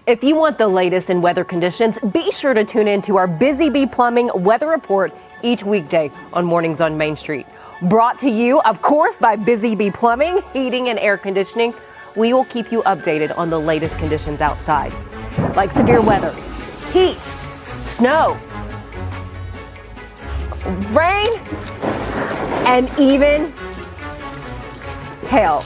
If you want the latest in weather conditions, be sure to tune in to our Busy Bee Plumbing Weather Report each weekday on Mornings on Main Street. Brought to you, of course, by Busy Bee Plumbing, Heating and Air Conditioning. We will keep you updated on the latest conditions outside, like severe weather, heat, snow, rain, and even hail.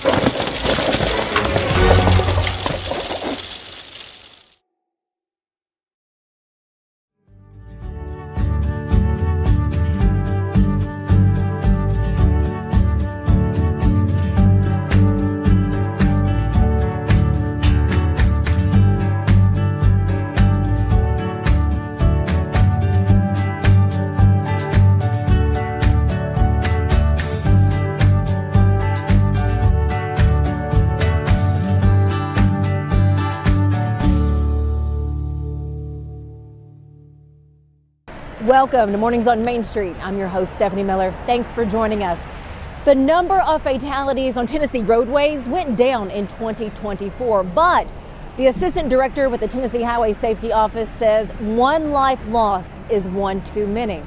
Welcome to Mornings on Main Street. I'm your host, Stephanie Miller. Thanks for joining us. The number of fatalities on Tennessee roadways went down in 2024, but the assistant director with the Tennessee Highway Safety Office says one life lost is one too many.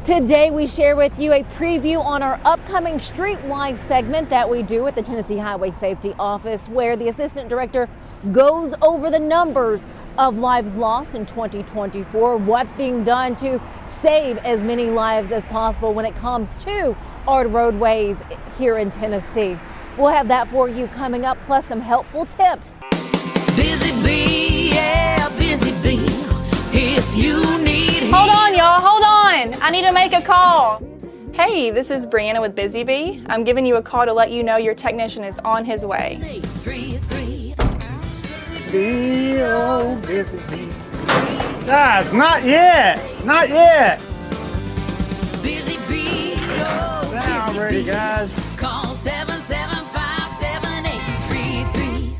Today, we share with you a preview on our upcoming Streetwise segment that we do with the Tennessee Highway Safety Office, where the assistant director goes over the numbers of lives lost in 2024, what's being done to save as many lives as possible when it comes to our roadways here in Tennessee. We'll have that for you coming up, plus some helpful tips. Busy bee, yeah, busy bee. If you need Hold on, y'all, hold on. I need to make a call. Hey, this is Brianna with Busy Bee. I'm giving you a call to let you know your technician is on his way. 833. Busy bee. Guys, not yet. Not yet. Busy bee, oh, Now busy ready, bee. guys. Call 775-7833.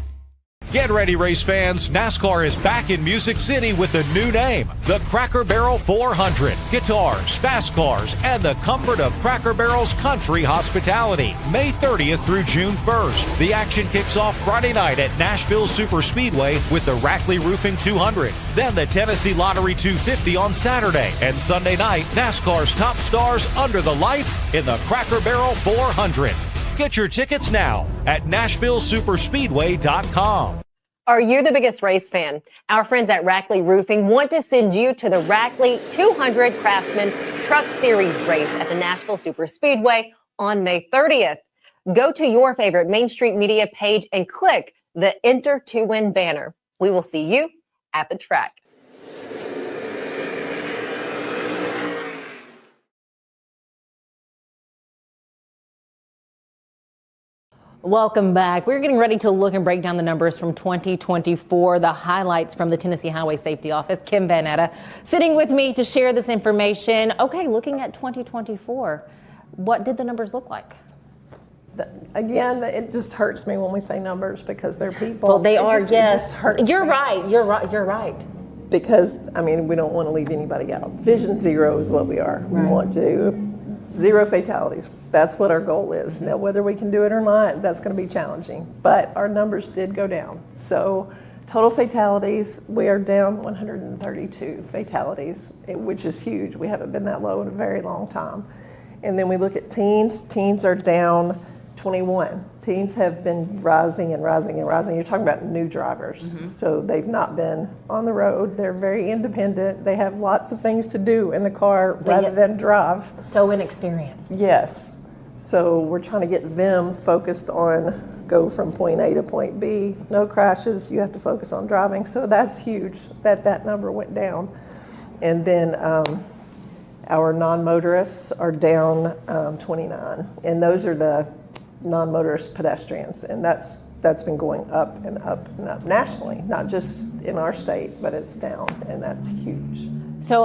Get ready, race fans. NASCAR is back in Music City with a new name, the Cracker Barrel 400. Guitars, fast cars, and the comfort of Cracker Barrel's country hospitality. May 30th through June 1st. The action kicks off Friday night at Nashville Super Speedway with the Rackley Roofing 200. Then the Tennessee Lottery 250 on Saturday. And Sunday night, NASCAR's top stars under the lights in the Cracker Barrel 400. Get your tickets now at NashvilleSuperspeedway.com. Are you the biggest race fan? Our friends at Rackley Roofing want to send you to the Rackley 200 Craftsman Truck Series race at the Nashville Super Speedway on May 30th. Go to your favorite Main Street Media page and click the Enter to Win banner. We will see you at the track. Welcome back. We're getting ready to look and break down the numbers from 2024, the highlights from the Tennessee Highway Safety Office. Kim Van Atta sitting with me to share this information. Okay, looking at 2024, what did the numbers look like? Again, it just hurts me when we say numbers because they're people. Well, they It are, just- yes. It just hurts You're me. right. You're right. Because, I mean, we don't want to leave anybody out. Vision zero is what we are. We want to zero fatalities. That's what our goal is. Now, whether we can do it or not, that's going to be challenging. But our numbers did go down. So total fatalities, we are down 132 fatalities, which is huge. We haven't been that low in a very long time. And then we look at teens. Teens are down 21. Teens have been rising and rising and rising. You're talking about new drivers. So they've not been on the road. They're very independent. They have lots of things to do in the car rather than drive. So inexperienced. Yes. So we're trying to get them focused on go from point A to point B. No crashes. You have to focus on driving. So that's huge that number went down. And then our non-motorists are down 29. And those are the non-motorist pedestrians. And that's been going up and up and up nationally, not just in our state, but it's down. And that's huge. So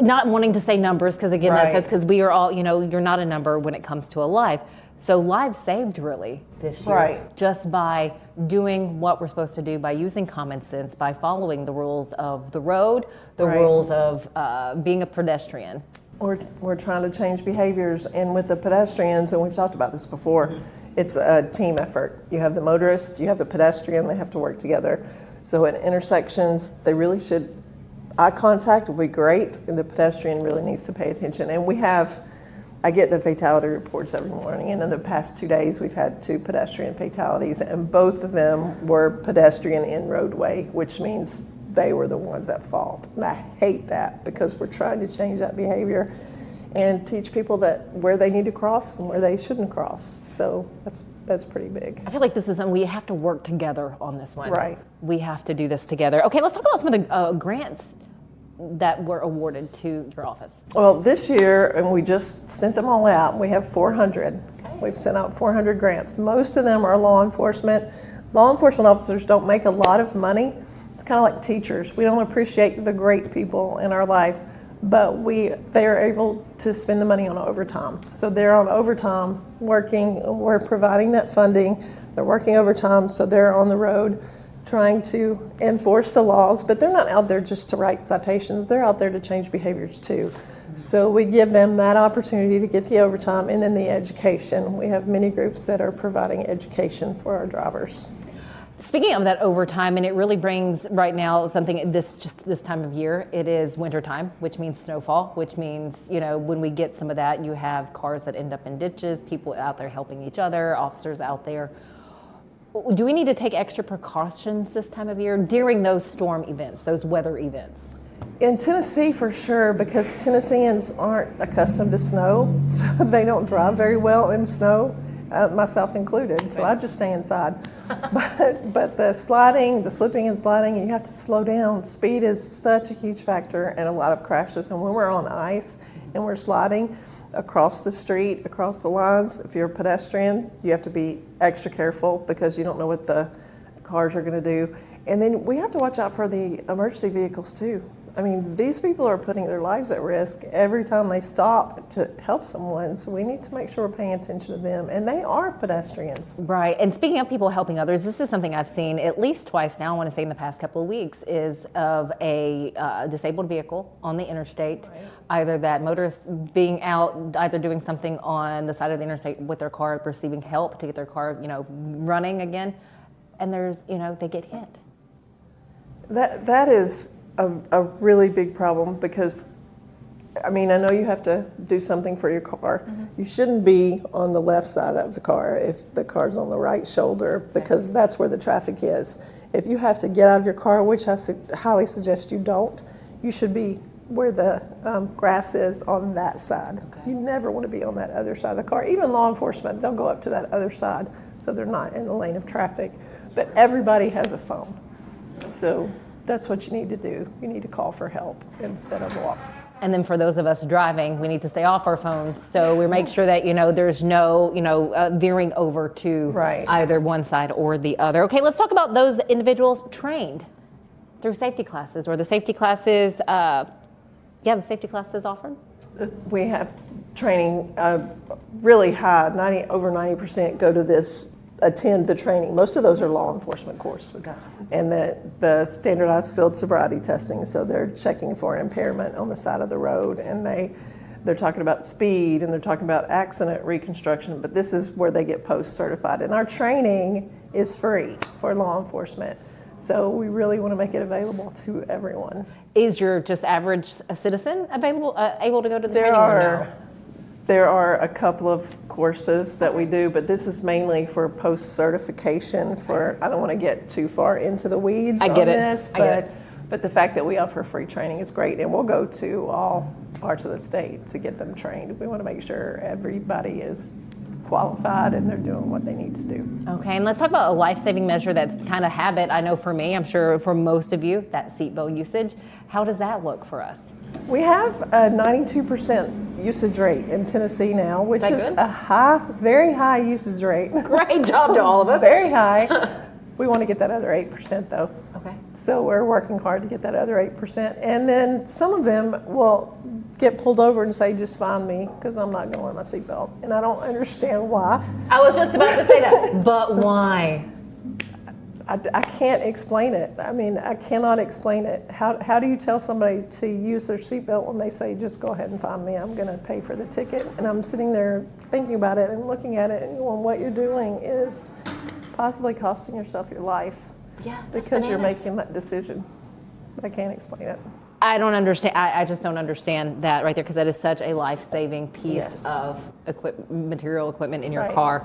not wanting to say numbers, because again, Right. that's because we are all, you're not a number when it comes to a life. So lives saved really this year, Right. just by doing what we're supposed to do, by using common sense, by following the rules of the road, the Right. rules of being a pedestrian. We're trying to change behaviors, and with the pedestrians, and we've talked about this before, it's a team effort. You have the motorist, you have the pedestrian, they have to work together. So at intersections, they really should, eye contact would be great, and the pedestrian really needs to pay attention. And I get the fatality reports every morning, and in the past 2 days, we've had 2 pedestrian fatalities, and both of them were pedestrian in roadway, which means they were the ones at fault. And I hate that, because we're trying to change that behavior and teach people that where they need to cross and where they shouldn't cross. So that's pretty big. I feel like this is something we have to work together on this one. Right. We have to do this together. Okay, let's talk about some of the grants that were awarded to your office. Well, this year, and we just sent them all out, we have 400. Okay. We've sent out 400 grants. Most of them are law enforcement. Law enforcement officers don't make a lot of money. It's kind of like teachers. We don't appreciate the great people in our lives, but they are able to spend the money on overtime. So they're on overtime working, we're providing that funding. They're working overtime, so they're on the road trying to enforce the laws, but they're not out there just to write citations. They're out there to change behaviors too. So we give them that opportunity to get the overtime, and then the education. We have many groups that are providing education for our drivers. Speaking of that overtime, and it really brings right now something this time of year, it is wintertime, which means snowfall, which means, when we get some of that, you have cars that end up in ditches, people out there helping each other, officers out there. Do we need to take extra precautions this time of year during those storm events, those weather events? In Tennessee, for sure, because Tennesseans aren't accustomed to snow, so they don't drive very well in snow, myself included. So I just stay inside. But the slipping and sliding, you have to slow down. Speed is such a huge factor in a lot of crashes. And when we're on ice and we're sliding across the street, across the lines, if you're a pedestrian, you have to be extra careful, because you don't know what the cars are going to do. And then we have to watch out for the emergency vehicles too. I mean, these people are putting their lives at risk every time they stop to help someone. So we need to make sure we're paying attention to them. And they are pedestrians. Right. And speaking of people helping others, this is something I've seen at least twice now, I want to say in the past couple of weeks, is of a disabled vehicle on the interstate. Right. Either that motorist being out, either doing something on the side of the interstate with their car, receiving help to get their car, running again. And there's, they get hit. That is a really big problem, because I know you have to do something for your car. Mm-hmm. You shouldn't be on the left side of the car if the car's on the right shoulder, because that's where the traffic is. If you have to get out of your car, which I highly suggest you don't, you should be where the grass is on that side. Okay. You never want to be on that other side of the car. Even law enforcement, they'll go up to that other side so they're not in the lane of traffic. But everybody has a phone. So that's what you need to do. You need to call for help instead of walk. And then for those of us driving, we need to stay off our phones. So we make sure that, there's no, veering over to either one side or the other. Okay, let's talk about those individuals trained through safety classes, or the safety classes, the safety classes offered? We have training really high, over 90% go to attend the training. Most of those are law enforcement courses. And the standardized field sobriety testing, so they're checking for impairment on the side of the road, and they're talking about speed, and they're talking about accident reconstruction, but this is where they get post-certified. And our training is free for law enforcement. So we really want to make it available to everyone. Is your just average citizen able to go to the training? There are a couple of courses that we do, but this is mainly for post-certification. I don't want to get too far into the weeds on this, but the fact that we offer free training is great, and we'll go to all parts of the state to get them trained. We want to make sure everybody is qualified and they're doing what they need to do. Okay, and let's talk about a life-saving measure that's kind of habit. I know for me, I'm sure for most of you, that seatbelt usage. How does that look for us? We have a 92% usage rate in Tennessee now, which is a very high usage rate. Great job to all of us. Very high. We want to get that other 8% though. Okay. So we're working hard to get that other 8%. And then some of them will get pulled over and say, just find me, because I'm not going to wear my seatbelt. And I don't understand why. I was just about to say that. But why? I can't explain it. I cannot explain it. How do you tell somebody to use their seatbelt when they say, just go ahead and find me, I'm going to pay for the ticket? And I'm sitting there thinking about it and looking at it and going, what you're doing is possibly costing yourself your life. Yeah, that's because you're bananas. making that decision. I can't explain it. I don't understand. I just don't understand that right there, because that is such a life-saving piece Yes. of material equipment in your Right. car.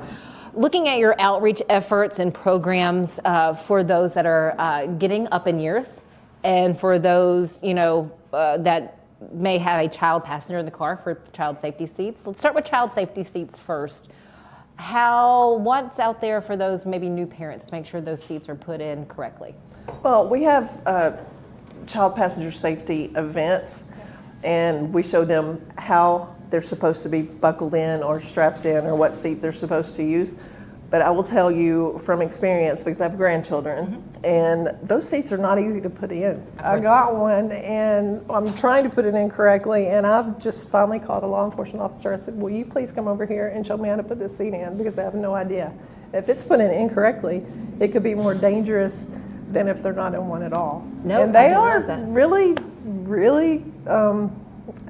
Looking at your outreach efforts and programs for those that are getting up in years, and for those that may have a child passenger in the car for child safety seats. Let's start with child safety seats first. What's out there for those maybe new parents to make sure those seats are put in correctly? Well, we have child passenger safety events, and we show them how they're supposed to be buckled in or strapped in, or what seat they're supposed to use. But I will tell you from experience, because I have grandchildren, and those seats are not easy to put in. I got one, and I'm trying to put it in correctly, and I've just finally called a law enforcement officer. I said, will you please come over here and show me how to put this seat in, because I have no idea. If it's put in incorrectly, it could be more dangerous than if they're not in one at all. Nope, and they I didn't are realize that. really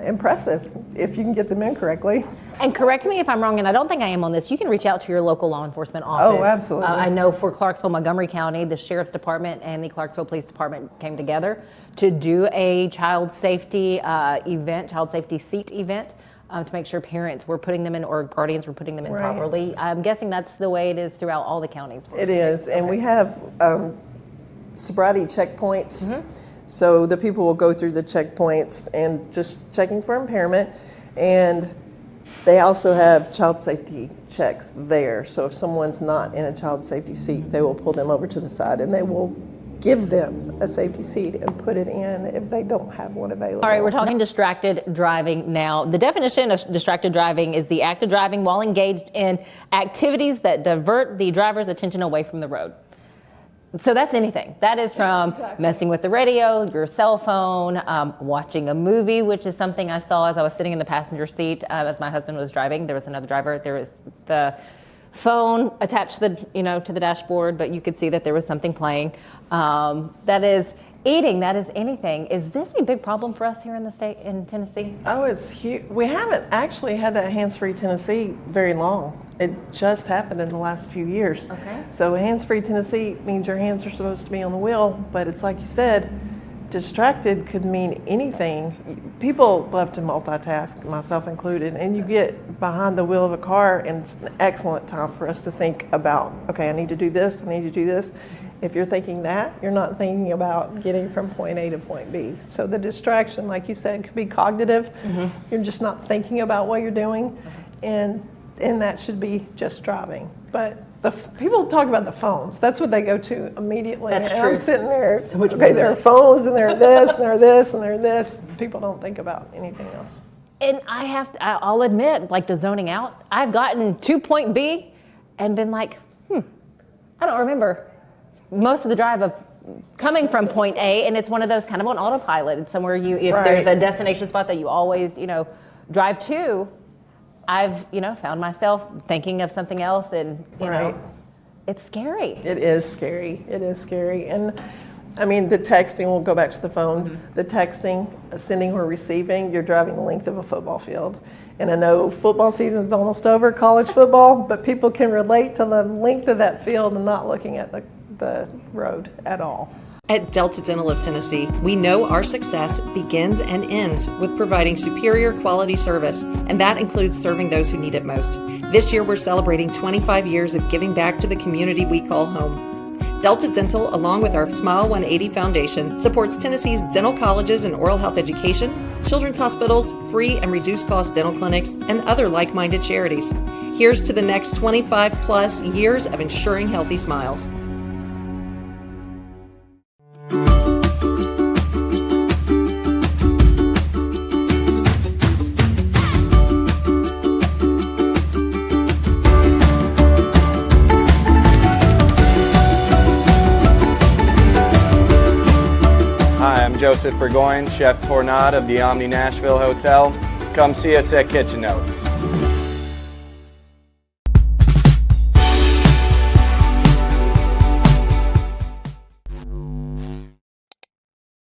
impressive if you can get them in correctly. And correct me if I'm wrong, and I don't think I am on this, you can reach out to your local law enforcement office. Oh, absolutely. I know for Clarksville, Montgomery County, the Sheriff's Department and the Clarksville Police Department came together to do a child safety event, child safety seat event, to make sure parents were putting them in, or guardians were putting them in Right. properly. I'm guessing that's the way it is throughout all the counties. It is, and we have sobriety checkpoints. Mm-hmm. So the people will go through the checkpoints and just checking for impairment, and they also have child safety checks there. So if someone's not in a child safety seat, they will pull them over to the side, and they will give them a safety seat and put it in if they don't have one available. All right, we're talking distracted driving now. The definition of distracted driving is the act of driving while engaged in activities that divert the driver's attention away from the road. So that's anything. That is from messing with the radio, your cell phone, watching a movie, which is something I saw as I was sitting in the passenger seat as my husband was driving. There was another driver. There was the phone attached to the dashboard, but you could see that there was something playing. That is eating. That is anything. Is this a big problem for us here in the state, in Tennessee? Oh, it's huge. We haven't actually had that hands-free Tennessee very long. It just happened in the last few years. Okay. So hands-free Tennessee means your hands are supposed to be on the wheel, but it's like you said, distracted could mean anything. People love to multitask, myself included, and you get behind the wheel of a car, and it's an excellent time for us to think about, okay, I need to do this, I need to do this. If you're thinking that, you're not thinking about getting from point A to point B. So the distraction, like you said, could be cognitive. You're just not thinking about what you're doing, and that should be just driving. But people talk about the phones. That's what they go to immediately. That's and true. I'm sitting there, So much okay, more there are than phones, and they're this, and they're this, and they're this. People don't think about anything else. And I'll admit, like the zoning out, I've gotten to point B and been like, I don't remember most of the drive of coming from point A, and it's one of those kind of on autopilot. It's somewhere if there's a destination spot that you always, drive to, I've, found myself thinking of something else, and, you know, it's scary. It is scary. It is scary. And I mean, the texting, we'll go back to the phone, the texting, sending or receiving, you're driving the length of a football field. And I know football season's almost over, college football, but people can relate to the length of that field and not looking at the road at all. At Delta Dental of Tennessee, we know our success begins and ends with providing superior quality service, and that includes serving those who need it most. This year, we're celebrating 25 years of giving back to the community we call home. Delta Dental, along with our Smile 180 Foundation, supports Tennessee's dental colleges and oral health education, children's hospitals, free and reduced cost dental clinics, and other like-minded charities. Here's to the next 25 plus years of ensuring healthy smiles. Hi, I'm Joseph Burgoyne, Chef Tornado of the Omni Nashville Hotel. Come see us at Kitchen Notes.